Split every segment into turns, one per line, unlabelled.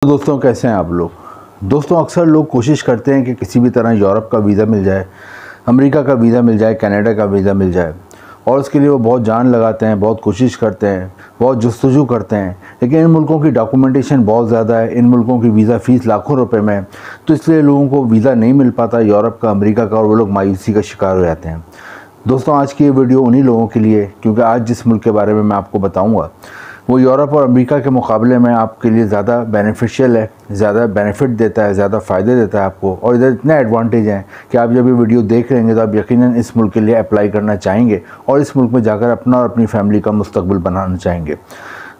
तो दोस्तों कैसे हैं आप लोग। दोस्तों अक्सर लोग कोशिश करते हैं कि किसी भी तरह यूरोप का वीज़ा मिल जाए, अमेरिका का वीज़ा मिल जाए, कनाडा का वीज़ा मिल जाए और उसके लिए वो बहुत जान लगाते हैं, बहुत कोशिश करते हैं, बहुत जस्तजू करते हैं। लेकिन इन मुल्कों की डॉक्यूमेंटेशन बहुत ज़्यादा है, इन मुल्कों की वीज़ा फ़ीस लाखों रुपए में है, तो इसलिए लोगों को वीज़ा नहीं मिल पाता यूरोप का, अमेरिका का, और वो लोग मायूसी का शिकार हो जाते हैं। दोस्तों आज की ये वीडियो उन्हीं लोगों के लिए, क्योंकि आज जिस मुल्क के बारे में मैं आपको बताऊँगा वो यूरोप और अमेरिका के मुकाबले में आपके लिए ज़्यादा बेनिफिशियल है, ज़्यादा बेनिफिट देता है, ज़्यादा फ़ायदे देता है आपको, और इधर इतने एडवांटेज हैं कि आप जब ये वीडियो देख रहेंगे तो आप यकीनन इस मुल्क के लिए अप्लाई करना चाहेंगे और इस मुल्क में जाकर अपना और अपनी फैमिली का मुस्तकबिल बनाना चाहेंगे।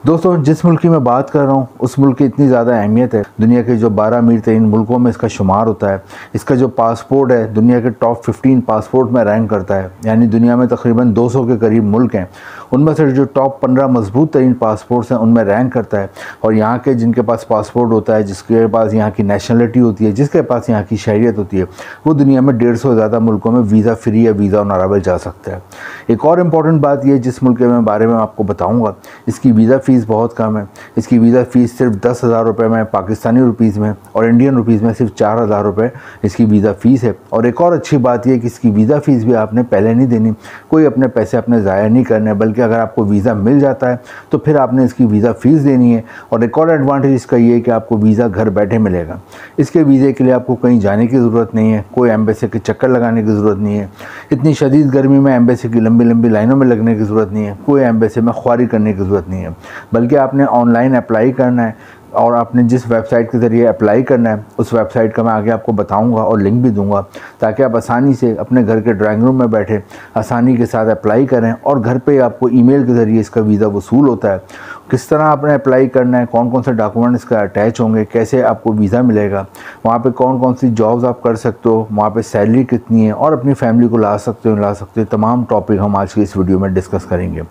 दोस्तों जिस मुल्क की मैं बात कर रहा हूँ उस मुल्क की इतनी ज़्यादा अहमियत है, दुनिया के जो 12 अमीर तरीन मुल्कों में इसका शुमार होता है। इसका जो पासपोर्ट है दुनिया के टॉप 15 पासपोर्ट में रैंक करता है, यानी दुनिया में तकरीबन 200 के करीब मुल्क हैं, उनमें से जो टॉप 15 मजबूत तरीन पासपोर्ट्स हैं उनमें रैंक करता है। और यहाँ के जिनके पास पासपोर्ट होता है, जिसके पास यहाँ की नेशनलिटी होती है, जिसके पास यहाँ की शहरियत होती है, वो दुनिया में 150 से ज़्यादा मुल्कों में वीज़ा फ्री या वीज़ा ऑन अराइवल जा सकता है। एक और इम्पॉर्टेंट बात यह जिस मुल्क के बारे में आपको बताऊँगा, इसकी वीज़ा फ़ीस बहुत कम है। इसकी वीज़ा फ़ीस सिर्फ 10,000 रुपये में पाकिस्तानी रुपीज़ में, और इंडियन रुपीज़ में सिर्फ 4,000 रुपये इसकी वीज़ा फ़ीस है। और एक और अच्छी बात यह कि इसकी वीज़ा फ़ीस भी आपने पहले नहीं देनी, कोई अपने पैसे अपने ज़ाया नहीं करने, बल्कि अगर आपको वीज़ा मिल जाता है तो फिर आपने इसकी वीज़ा फ़ीस देनी है। और एक और एडवांटेज इसका ये है कि आपको वीज़ा घर बैठे मिलेगा। इसके वीज़े के लिए आपको कहीं जाने की ज़रूरत नहीं है, कोई एम्बेसी के चक्कर लगाने की ज़रूरत नहीं है, इतनी शदीद गर्मी में एम्बेसी की लंबी लंबी लाइनों में लगने की ज़रूरत नहीं है, कोई एम्बेसी में ख्वारी करने की ज़रूरत नहीं है, बल्कि आपने ऑनलाइन अप्लाई करना है। और आपने जिस वेबसाइट के ज़रिए अप्लाई करना है उस वेबसाइट का मैं आगे आपको बताऊंगा और लिंक भी दूंगा, ताकि आप आसानी से अपने घर के ड्राइंग रूम में बैठे आसानी के साथ अप्लाई करें और घर पे आपको ईमेल के ज़रिए इसका वीज़ा वसूल होता है। किस तरह आपने अप्लाई करना है, कौन कौन से डॉक्यूमेंट इसका अटैच होंगे, कैसे आपको वीज़ा मिलेगा, वहाँ पे कौन कौन सी जॉब्स आप कर सकते हो, वहाँ पे सैलरी कितनी है, और अपनी फैमिली को ला सकते हो, तमाम टॉपिक हम आज की इस वीडियो में डिस्कस करेंगे।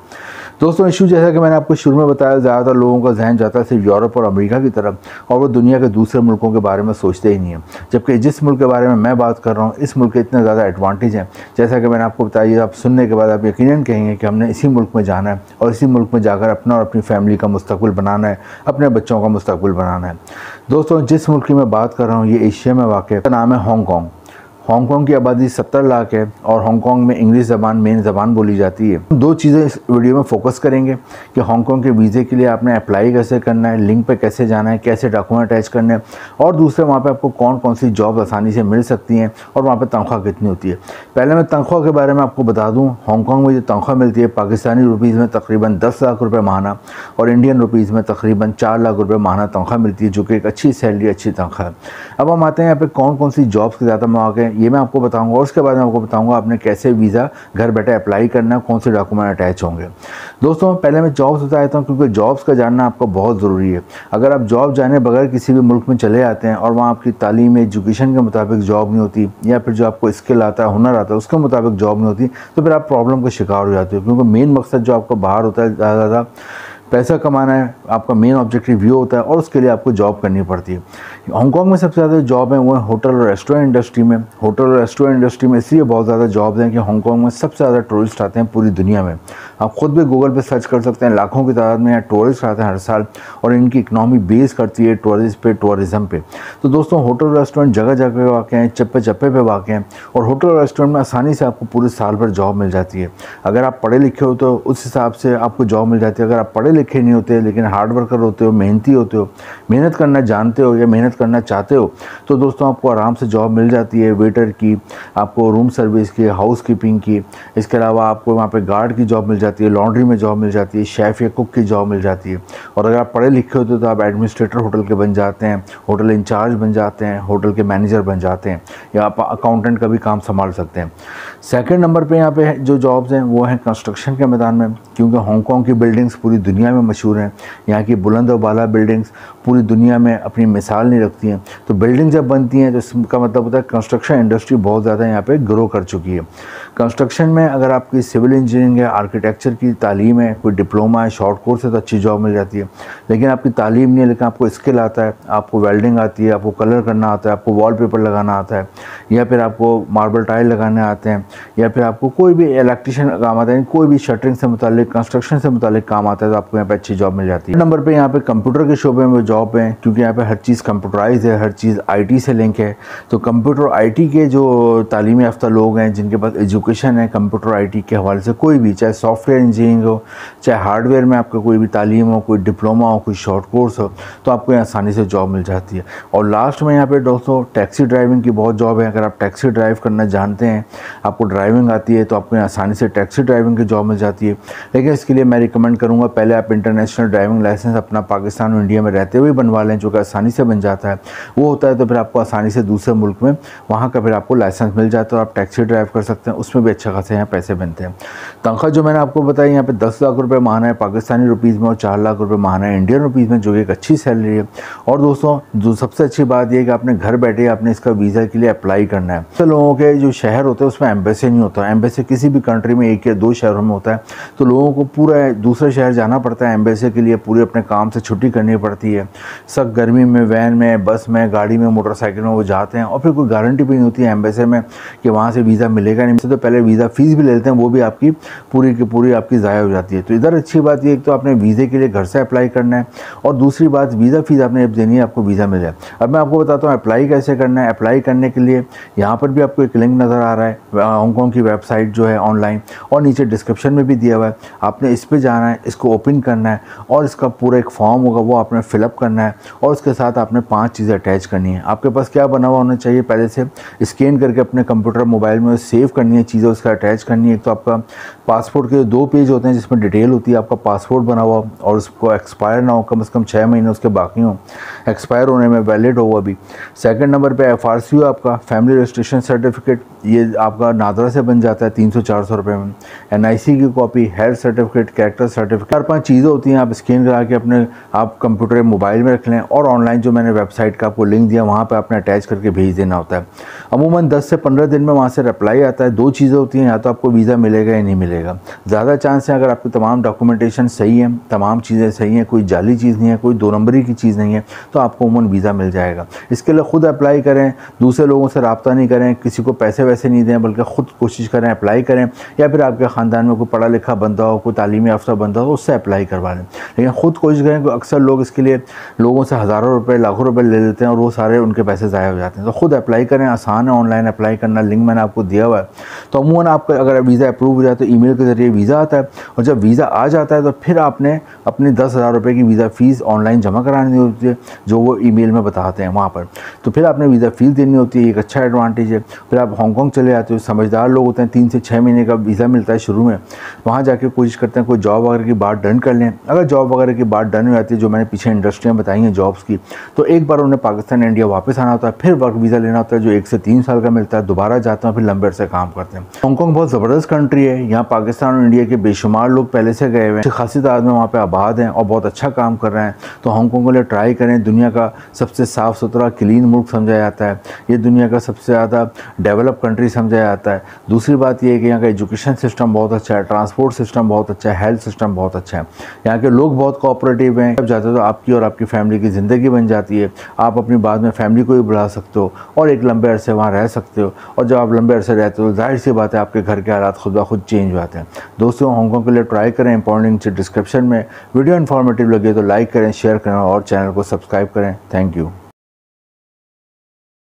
दोस्तों इशू जैसा कि मैंने आपको शुरू में बताया, ज़्यादातर लोगों का जहन जाता है सिर्फ यूरोप और अमेरिका की तरफ, और वो दुनिया के दूसरे मुल्कों के बारे में सोचते ही नहीं है। जबकि जिस मुल्क के बारे में मैं बात कर रहा हूँ इस मुल्क के इतने ज़्यादा एडवांटेज हैं, जैसा कि मैंने आपको बताया, आप सुनने के बाद आप यकीनन कहेंगे कि हमने इसी मुल्क में जाना है और इसी मुल्क में जाकर अपना और अपनी फैमिली का मुस्तकबिल बनाना है, अपने बच्चों का मुस्तकबिल बनाना है। दोस्तों जिस मुल्क की मैं बात कर रहा हूँ ये एशिया में वाक़ है, नाम है हांगकॉन्ग। हांगकॉन्ग की आबादी 70 लाख है और हांगकॉन्ग में इंग्लिश ज़बान मेन ज़बान बोली जाती है। दो चीज़ें इस वीडियो में फोकस करेंगे कि हांगकॉन्ग के वीज़े के लिए आपने अप्लाई कैसे करना है, लिंक पे कैसे जाना है, कैसे डॉक्यूमेंट अटैच करने हैं, और दूसरे वहाँ पे आपको कौन कौन सी जॉब आसानी से मिल सकती हैं और वहाँ पर तनख्वाह कितनी होती है। पहले मैं तनख्वाह के बारे में आपको बता दूँ, हांगकॉन्ग में जो तनख्वाह मिलती है पाकिस्तानी रुपीज़ में तकरीबन 10 लाख रुपये माहाना और इंडियन रुपीज़ में तकरीबन 4 लाख रुपये माहाना तनख्वाह मिलती है, जो कि एक अच्छी सैलरी, अच्छी तनख्वाह है। अब हम आते हैं यहाँ पे कौन कौन सी जॉब्स के ज़्यादा मौके हैं, ये मैं आपको बताऊंगा, और उसके बाद मैं आपको बताऊंगा आपने कैसे वीज़ा घर बैठे अप्लाई करना है, कौन से डॉक्यूमेंट अटैच होंगे। दोस्तों पहले मैं जॉब्स बता देता हूँ, क्योंकि जॉब्स का जानना आपको बहुत ज़रूरी है। अगर आप जॉब जाने बगैर किसी भी मुल्क में चले आते हैं और वहाँ आपकी तालीम एजुकेशन के मुताबिक जॉब नहीं होती, या फिर जो आपको स्किल आता है, हुनर आता है, उसके मुताबिक जॉब नहीं होती, तो फिर आप प्रॉब्लम का शिकार हो जाते हो। क्योंकि मेन मकसद जो आपका बाहर होता है ज़्यादा पैसा कमाना है, आपका मेन ऑब्जेक्टिव व्यू होता है, और उसके लिए आपको जॉब करनी पड़ती है। हांगकॉन्ग में सबसे ज़्यादा जॉब है वो है होटल और रेस्टोरेंट इंडस्ट्री में। होटल और रेस्टोरेंट इंडस्ट्री में इसलिए बहुत ज़्यादा जॉब्स हैं कि हांगकॉन्ग में सबसे ज़्यादा टूरिस्ट आते हैं पूरी दुनिया में। आप खुद भी गूगल पे सर्च कर सकते हैं, लाखों की तादाद में यहाँ टूरिस्ट आते हैं हर साल, और इनकी इकनॉमी बेस करती है टूरिज़म पे। तो दोस्तों होटल रेस्टोरेंट जगह जगह वाक़ हैं, चप्पे चप्पे पे वाक़ हैं, और होटल रेस्टोरेंट में आसानी से आपको पूरे साल भर जॉब मिल जाती है। अगर आप पढ़े लिखे हो तो उस हिसाब से आपको जॉब मिल जाती है। अगर आप पढ़े लिखे नहीं होते लेकिन हार्ड वर्कर होते हो, मेहनती होते हो, मेहनत करना जानते हो या मेहनत करना चाहते हो, तो दोस्तों आपको आराम से जॉब मिल जाती है। वेटर की, आपको रूम सर्विस की, हाउस कीपिंग की, इसके अलावा आपको वहाँ पे गार्ड की जॉब मिल जाती है, लॉन्ड्री में जॉब मिल जाती है, शेफ़ या कुक की जॉब मिल जाती है। और अगर आप पढ़े लिखे होते हो तो आप एडमिनिस्ट्रेटर होटल के बन जाते हैं, होटल इंचार्ज बन जाते हैं, होटल के मैनेजर बन जाते हैं, या आप अकाउंटेंट का भी काम संभाल सकते हैं। सेकंड नंबर पे यहाँ पे जो जॉब्स हैं वो हैं कंस्ट्रक्शन के मैदान में, क्योंकि हांगकॉन्ग की बिल्डिंग्स पूरी दुनिया में मशहूर हैं। यहाँ की बुलंद और बाला बिल्डिंग्स पूरी दुनिया में अपनी मिसाल नहीं रखती हैं। तो बिल्डिंग जब बनती हैं तो इसका मतलब होता है कंस्ट्रक्शन इंडस्ट्री बहुत ज़्यादा यहाँ पे ग्रो कर चुकी है। कंस्ट्रक्शन में अगर आपकी सिविल इंजीनियरिंग है, आर्किटेक्चर की तालीम है, कोई डिप्लोमा है, शॉर्ट कोर्स है, तो अच्छी जॉब मिल जाती है। लेकिन आपकी तालीम नहीं है लेकिन आपको स्किल आता है, आपको वेल्डिंग आती है, आपको कलर करना आता है, आपको वॉलपेपर लगाना आता है, या फिर आपको मार्बल टाइल लगाने आते हैं, या फिर आपको कोई भी इलेक्ट्रिशियन काम आता है, कोई भी शटरिंग से मुतालिक, कंस्ट्रक्शन से मुतालिक काम आता है, तो आपको यहाँ पे अच्छी जॉब मिल जाती है। नंबर पे यहाँ पे कंप्यूटर के शोबे में जॉब है, क्योंकि यहाँ पे हर चीज़ कंप्यूटराइज है, हर चीज़ IT से लिंक है। तो कंप्यूटर IT के जो तालीम याफ्ता लोग हैं, जिनके पास एजुकेशन है कंप्यूटर IT के हवाले से, कोई भी, चाहे सॉफ्टवेयर इंजीनियरिंग हो, चाहे हार्डवेयर में आपका कोई भी तालीम हो, कोई डिप्लोमा हो, कोई शॉर्ट कोर्स हो, तो आपको यहाँ आसानी से जॉब मिल जाती है। और लास्ट में यहाँ पे दोस्तों टैक्सी ड्राइविंग की बहुत जॉब है। अगर आप टैक्सी ड्राइव करना जानते हैं, आपको ड्राइविंग आती है, तो आपको यहाँ आसानी से टैक्सी ड्राइविंग की जॉब मिल जाती है। लेकिन इसके लिए मैं रिकमेंड करूँगा पहले आप इंटरनेशनल ड्राइविंग लाइसेंस अपना पाकिस्तान और इंडिया में रहते हुए बनवा लें, जो कि आसानी से बन जाता है। वो होता है तो फिर आपको आसानी से दूसरे मुल्क में वहाँ का फिर आपको लाइसेंस मिल जाता है और आप टैक्सी ड्राइव कर सकते हैं। उसमें भी अच्छा खासे यहाँ पैसे बनते हैं। तनख्वाह जो मैंने आपको बताई यहाँ पे 10 लाख रुपए माहाना है पाकिस्तानी रुपीज़ में और 4 लाख रुपए माहाना है इंडियन रुपीज़ में, जो कि एक अच्छी सैलरी है। और दोस्तों जो सबसे अच्छी बात यह है कि आपने घर बैठे आपने इसका वीज़ा के लिए अप्लाई करना है। तो लोगों के जो शहर होते हैं उसमें एम्बेसी नहीं होता। एम्बेसी किसी भी कंट्री में 1 या 2 शहरों में होता है, तो लोगों को पूरा दूसरे शहर जाना पड़ता है एम्बेसी के लिए, पूरे अपने काम से छुट्टी करनी पड़ती है। सब गर्मी में वैन में, बस में, गाड़ी में, मोटरसाइकिल में वो जाते हैं और फिर कोई गारंटी भी नहीं होती है एम्बेसी में कि वहाँ से वीज़ा मिलेगा नहीं। तो पहले वीज़ा फ़ीस भी ले लेते हैं, वो भी आपकी पूरी की पूरी आपकी ज़ाया हो जाती है। तो इधर अच्छी बात ये तो आपने वीज़े के लिए घर से अप्लाई करना है, और दूसरी बात वीज़ा फ़ीस आपने जब देनी है आपको वीज़ा मिल जाए। अब मैं आपको बताता हूँ अप्लाई कैसे करना है। अप्लाई करने के लिए यहाँ पर भी आपको एक लिंक नज़र आ रहा है, हांगकॉन्ग की वेबसाइट जो है ऑनलाइन, और नीचे डिस्क्रिप्शन में भी दिया हुआ है। आपने इस पर जाना है, इसको ओपन करना है और इसका पूरा एक फॉर्म होगा वो आपने फिलअप करना है, और उसके साथ आपने 5 चीज़ें अटैच करनी है। आपके पास क्या बना हुआ होना चाहिए, पहले से स्कैन करके अपने कंप्यूटर मोबाइल में सेव करनी है चीज़ें, उसका अटैच करनी है। तो आपका पासपोर्ट के 2 पेज होते हैं जिसमें डिटेल होती है, आपका पासपोर्ट बना हुआ और उसको एक्सपायर ना हो, कम से कम 6 महीने उसके बाकी हों, एक्सपायर होने में वैलिड हो अभी। सेकंड नंबर पे FRC हो आपका, फैमिली रजिस्ट्रेशन सर्टिफिकेट, ये आपका नादरा से बन जाता है 300-400 रुपये में। NIC की copy, health certificate, character certificate, 4-5 चीज़ें होती हैं। आप स्कैन करा के अपने आप कंप्यूटर मोबाइल में रख लें, और ऑनलाइन जो मैंने वेबसाइट का आपको लिंक दिया वहाँ पर आपने अटैच करके भेज देना होता है। अमूमन 10 से 15 दिन में वहाँ से रिप्लाई आता है। 2 चीज़ें होती हैं, या तो आपको वीज़ा मिलेगा या नहीं मिलेगा। ज़्यादा चांस है अगर आपकी तमाम डॉक्यूमेंटेशन सही है, तमाम चीज़ें सही हैं, कोई जाली चीज़ नहीं है, कोई 2 नंबरी की चीज़ नहीं है, तो आपको अमूमन वीज़ा मिल जाएगा। इसके लिए खुद अप्लाई करें, दूसरे लोगों से रब्ता नहीं करें, किसी को पैसे वैसे नहीं दें, बल्कि खुद कोशिश करें, अप्लाई करें। या फिर आपके ख़ानदान में कोई पढ़ा लिखा बंदा हो, कोई तालीम याफ्ता बंदा हो, उससे अप्लाई करवा लें। लेकिन खुद कोशिश करें कि अक्सर लोग इसके लिए लोगों से हज़ारों रुपये, लाखों रुपये ले लेते हैं और वो सारे उनके पैसे ज़ाया हो जाते हैं। तो खुद अप्लाई करें, आसान है ऑनलाइन अप्लाई करना, लिंक मैंने आपको दिया हुआ है। तो अमूमन आपका अगर वीज़ा अप्रूव हो जाए तो ईमेल के ज़रिए वीज़ा आता है, और जब वीज़ा आ जाता है तो फिर आपने अपनी 10,000 रुपये की वीज़ा फ़ीस ऑनलाइन जमा करानी होती है, जो वो ईमेल में बताते हैं वहाँ पर। तो फिर आपने वीज़ा फ़ीस देनी होती है, एक अच्छा एडवांटेज है। फिर आप हांगकॉन्ग चले जाते हो, समझदार लोग होते हैं, 3 से 6 महीने का वीज़ा मिलता है शुरू में। वहाँ जाके कोशिश करते हैं कोई जॉब वगैरह की बात डन कर लें। अगर जॉब वगैरह की बात डन हो जाती है, जो मैंने पीछे इंडस्ट्रियाँ बताई हैं जॉब्स की, तो एक बार उन्हें पाकिस्तान इंडिया वापस आना होता है, फिर वर्क वीज़ा लेना होता है जो 1 से 3 साल का मिलता है। दोबारा जाते हैं, फिर लंबे अरसे काम करते हैं। हांगकॉन्ग बहुत ज़बरदस्त कंट्री है, यहाँ पाकिस्तान और इंडिया के बेशुमार लोग पहले से गए हुए हैं, खासी तादाद में वहाँ पे आबाद हैं और बहुत अच्छा काम कर रहे हैं। तो हांगकॉन्ग के लिए ट्राई करें। दुनिया का सबसे साफ़ सुथरा क्लीन मुल्क समझा जाता है, ये दुनिया का सबसे ज़्यादा डेवलप कंट्री समझा जाता है। दूसरी बात यह है कि यहाँ का एजुकेशन सिस्टम बहुत अच्छा है, ट्रांसपोर्ट सिस्टम बहुत अच्छा है, हेल्थ सिस्टम बहुत अच्छा है। यहाँ के लोग बहुत कोऑपरेटिव हैं। जब जाते हो तो आपकी और आपकी फैमिली की ज़िंदगी बन जाती है। आप अपनी बाद में फैमिली को भी बुला सकते हो और एक लंबे अरसे वहाँ रह सकते हो। और जब आप लंबे अरसे रहते हो, जाहिर सी बात है आपके घर के हालात खुद ब खुद चेंज हो जाते हैं। दोस्तों, हांगकॉन्ग के लिए ट्राई करें। इंपॉर्टेंट डिस्क्रिप्शन में वीडियो इन्फॉर्मेटिव लगे तो लाइक करें, शेयर करें और चैनल को सब्सक्राइब करें। Thank you.